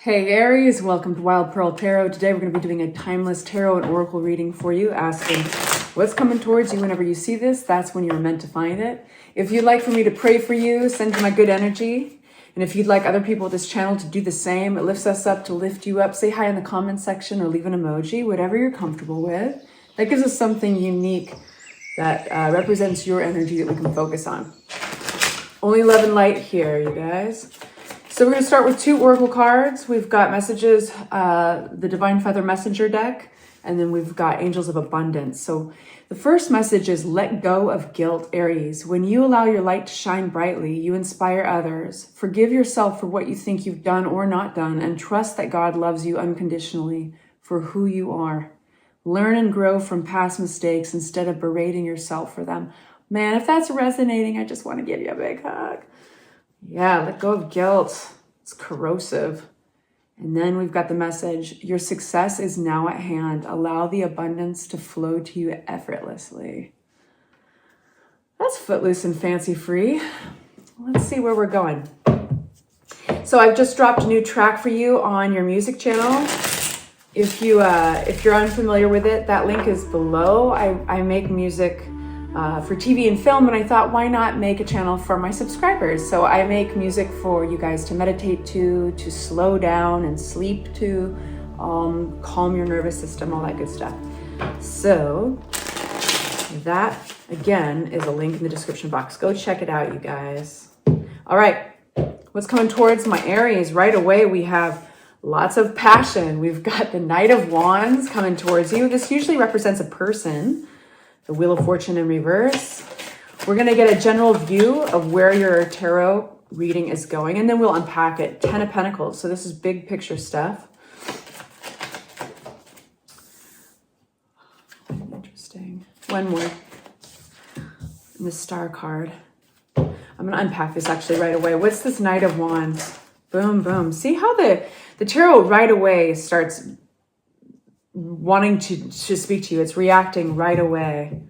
Hey Aries, welcome to Wild Pearl Tarot. Today we're going to be doing a timeless tarot and oracle reading for you, asking what's coming towards you whenever you see this. That's when you're meant to find it. If you'd like for me to pray for you, send you my good energy. And if you'd like other people at this channel to do the same, it lifts us up to lift you up. Say hi in the comment section or leave an emoji, whatever you're comfortable with. That gives us something unique that represents your energy that we can focus on. Only love and light here, you guys. So we're going to start with 2 oracle cards. We've got messages, the Divine Feather Messenger deck, and then we've got Angels of Abundance. So the first message is let go of guilt, Aries. When you allow your light to shine brightly, you inspire others. Forgive yourself for what you think you've done or not done, and trust that God loves you unconditionally for who you are. Learn and grow from past mistakes instead of berating yourself for them. Man, if that's resonating, I just want to give you a big hug. Yeah, let go of guilt. It's corrosive. And then we've got the message, your success is now at hand. Allow the abundance to flow to you effortlessly. That's footloose and fancy free. Let's see where we're going. So I've just dropped a new track for you on your music channel. If you're unfamiliar with it, that link is below. I make music for TV and film, and I thought, why not make a channel for my subscribers? So I make music for you guys to meditate to slow down and sleep to, calm your nervous system, all that good stuff. So that, again, is a link in the description box. Go check it out, you guys. All right, what's coming towards my Aries? Right away, we have lots of passion. We've got the Knight of Wands coming towards you. This usually represents a person. The Wheel of Fortune in reverse. We're going to get a general view of where your tarot reading is going, and then we'll unpack it. 10 of Pentacles. So this is big picture stuff. Interesting. One more. And the Star card. I'm going to unpack this actually right away. What's this Knight of Wands? Boom, boom. See how the tarot right away starts wanting to speak to you. It's reacting right away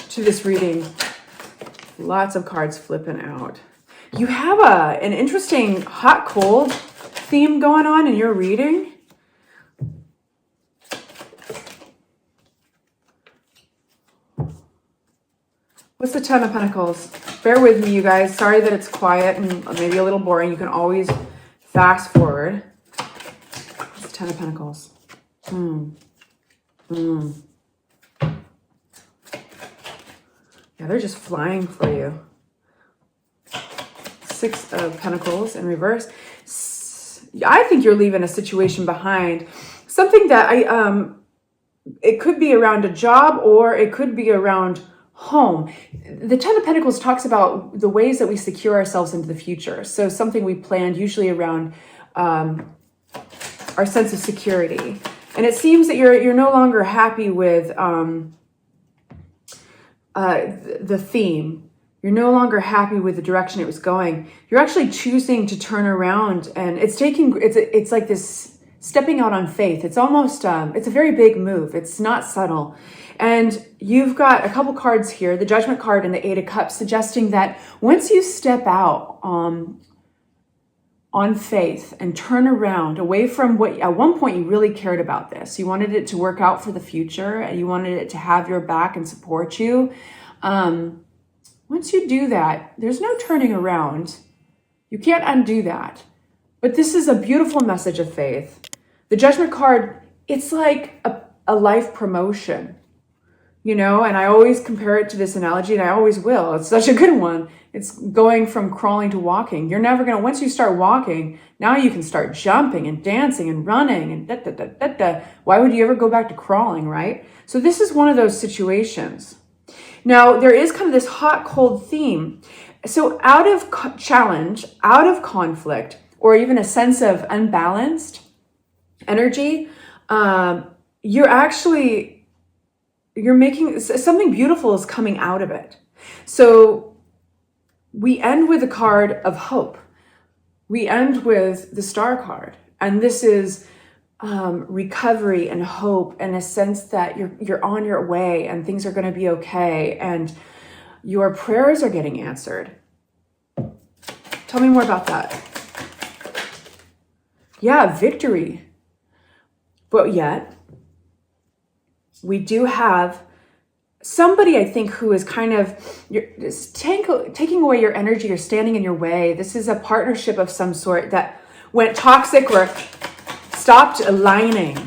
to this reading. Lots of cards flipping out. You have an interesting hot-cold theme going on in your reading. What's the 10 of Pentacles? Bear with me, you guys. Sorry that it's quiet and maybe a little boring. You can always fast forward. 10 of Pentacles. Yeah, they're just flying for you. 6 of Pentacles in reverse. I think you're leaving a situation behind. Something that it could be around a job or it could be around home. The 10 of Pentacles talks about the ways that we secure ourselves into the future. So something we planned usually around our sense of security. And it seems that you're no longer happy with the theme. You're no longer happy with the direction it was going. You're actually choosing to turn around, and it's like this stepping out on faith. It's almost, it's a very big move. It's not subtle. And you've got a couple cards here, the Judgment card and the 8 of Cups, suggesting that once you step out on faith and turn around away from what at one point you really cared about this. You wanted it to work out for the future and you wanted it to have your back and support you. Once you do that, there's no turning around. You can't undo that. But this is a beautiful message of faith. The Judgment card, it's like a life promotion, you know, and I always compare it to this analogy, and I always will. It's such a good one. It's going from crawling to walking. You're never going to, once you start walking, now you can start jumping and dancing and running and da-da-da-da-da. Why would you ever go back to crawling, right? So this is one of those situations. Now, there is kind of this hot, cold theme. So out of challenge, out of conflict, or even a sense of unbalanced energy, you're making, something beautiful is coming out of it. So we end with a card of hope. We end with the Star card. And this is recovery and hope and a sense that you're on your way and things are going to be okay and your prayers are getting answered. Tell me more about that. Yeah, victory. But yet, we do have somebody, I think, who is kind of taking away your energy or standing in your way. This is a partnership of some sort that went toxic or stopped aligning,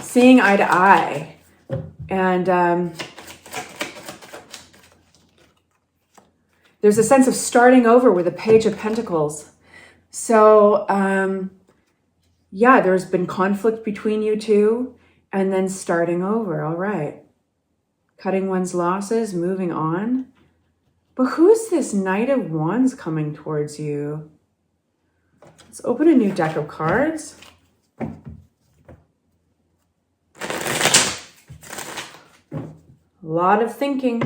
seeing eye to eye. And there's a sense of starting over with a Page of Pentacles. So, yeah, there's been conflict between you two and then starting over. All right. Cutting one's losses, moving on. But who's this Knight of Wands coming towards you? Let's open a new deck of cards. A lot of thinking,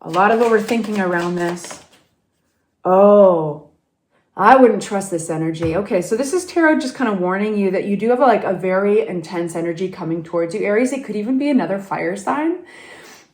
a lot of overthinking around this. Oh, I wouldn't trust this energy. Okay, so this is tarot just kind of warning you that you do have like a very intense energy coming towards you, Aries. It could even be another fire sign.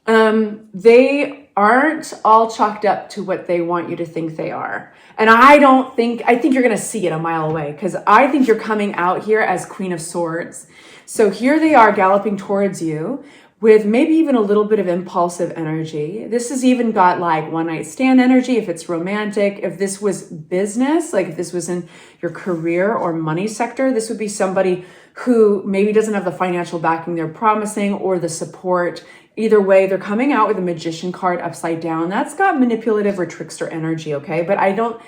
They aren't all chalked up to what they want you to think they are. And I think you're going to see it a mile away, because I think you're coming out here as Queen of Swords. So here they are galloping towards you with maybe even a little bit of impulsive energy. This has even got like one night stand energy if it's romantic. If this was business, like if this was in your career or money sector, this would be somebody who maybe doesn't have the financial backing they're promising or the support. Either way, they're coming out with a Magician card upside down. That's got manipulative or trickster energy, okay? But I don't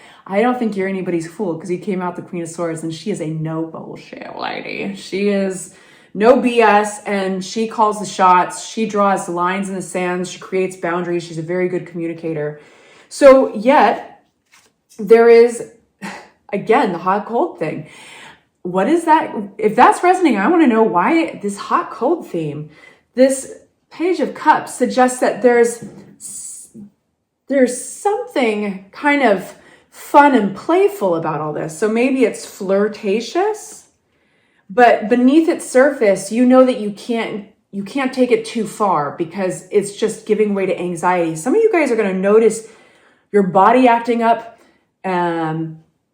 think you're anybody's fool, because you came out the Queen of Swords and she is a no bullshit lady. She is no BS, and she calls the shots. She draws lines in the sand. She creates boundaries. She's a very good communicator. So yet there is, again, the hot cold thing. What is that? If that's resonating, I want to know why this hot cold theme. This Page of Cups suggests that there's something kind of fun and playful about all this. So maybe it's flirtatious, but beneath its surface, you know that you can't take it too far, because it's just giving way to anxiety. Some of you guys are going to notice your body acting up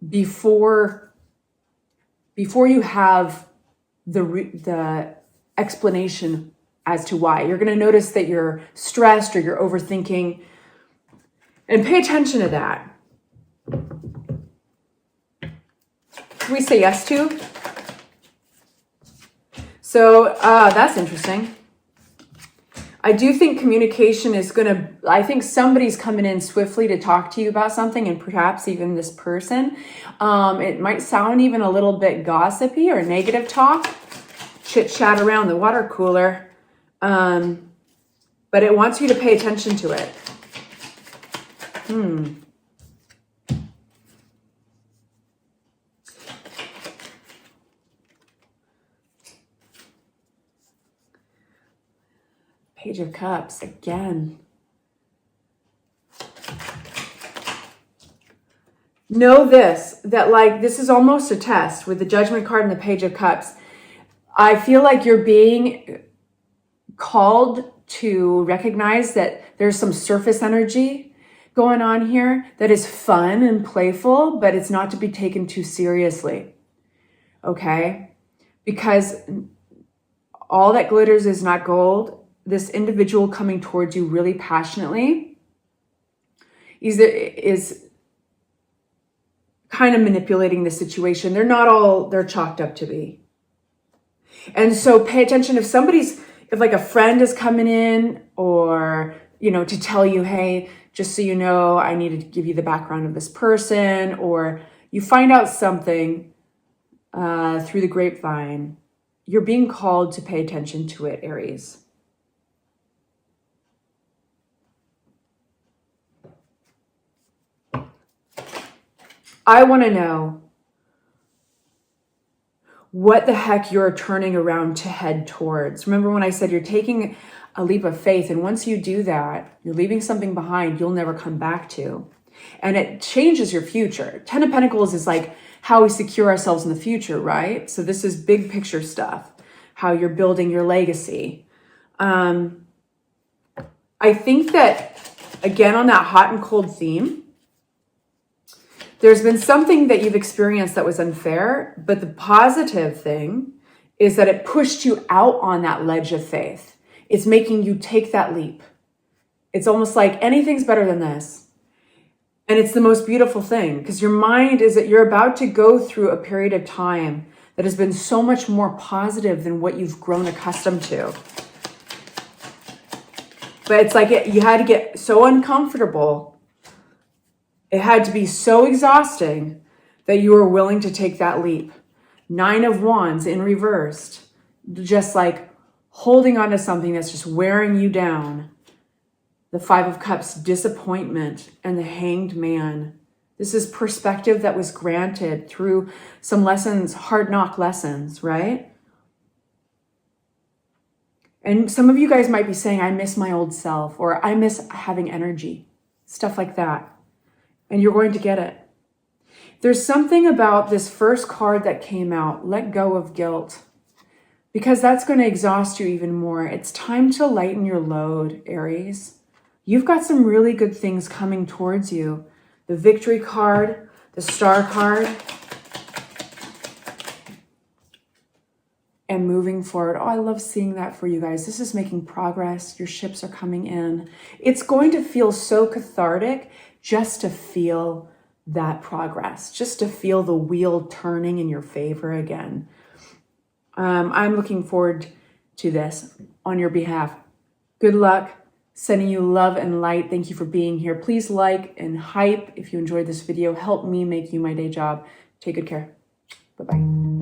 before you have the explanation as to why. You're going to notice that you're stressed or you're overthinking, and pay attention to that. Can we say yes to? So that's interesting. I do think communication is I think somebody's coming in swiftly to talk to you about something, and perhaps even this person. It might sound even a little bit gossipy or negative talk, chit chat around the water cooler. But it wants you to pay attention to it. Page of Cups again. Know this, that like this is almost a test with the Judgment card and the Page of Cups. I feel like you're being called to recognize that there's some surface energy going on here that is fun and playful, but it's not to be taken too seriously. Okay? Because all that glitters is not gold. This individual coming towards you really passionately is kind of manipulating the situation. They're not all they're chalked up to be. And so pay attention if like a friend is coming in, or, to tell you, hey, just so you know, I need to give you the background of this person, or you find out something through the grapevine, you're being called to pay attention to it, Aries. I want to know what the heck you're turning around to head towards. Remember when I said you're taking a leap of faith, and once you do that, you're leaving something behind you'll never come back to. And it changes your future. 10 of Pentacles is like how we secure ourselves in the future, right? So this is big picture stuff, how you're building your legacy. I think that, again, on that hot and cold theme, There's been something that you've experienced that was unfair, but the positive thing is that it pushed you out on that ledge of faith. It's making you take that leap. It's almost like anything's better than this. And it's the most beautiful thing, because your mind is that you're about to go through a period of time that has been so much more positive than what you've grown accustomed to. But it's like you had to get so uncomfortable. It had to be so exhausting that you were willing to take that leap. 9 of Wands in reversed. Just like holding on to something that's just wearing you down. The 5 of Cups, disappointment, and the Hanged Man. This is perspective that was granted through some lessons, hard knock lessons, right? And some of you guys might be saying, I miss my old self, or I miss having energy, stuff like that. And you're going to get it. There's something about this first card that came out, let go of guilt, because that's going to exhaust you even more. It's time to lighten your load, Aries. You've got some really good things coming towards you. The Victory card, the Star card, and moving forward. Oh, I love seeing that for you guys. This is making progress. Your ships are coming in. It's going to feel so cathartic just to feel that progress, just to feel the wheel turning in your favor again. I'm looking forward to this on your behalf. Good luck. Sending you love and light. Thank you for being here. Please like and hype if you enjoyed this video. Help me make you my day job. Take good care. Bye-bye.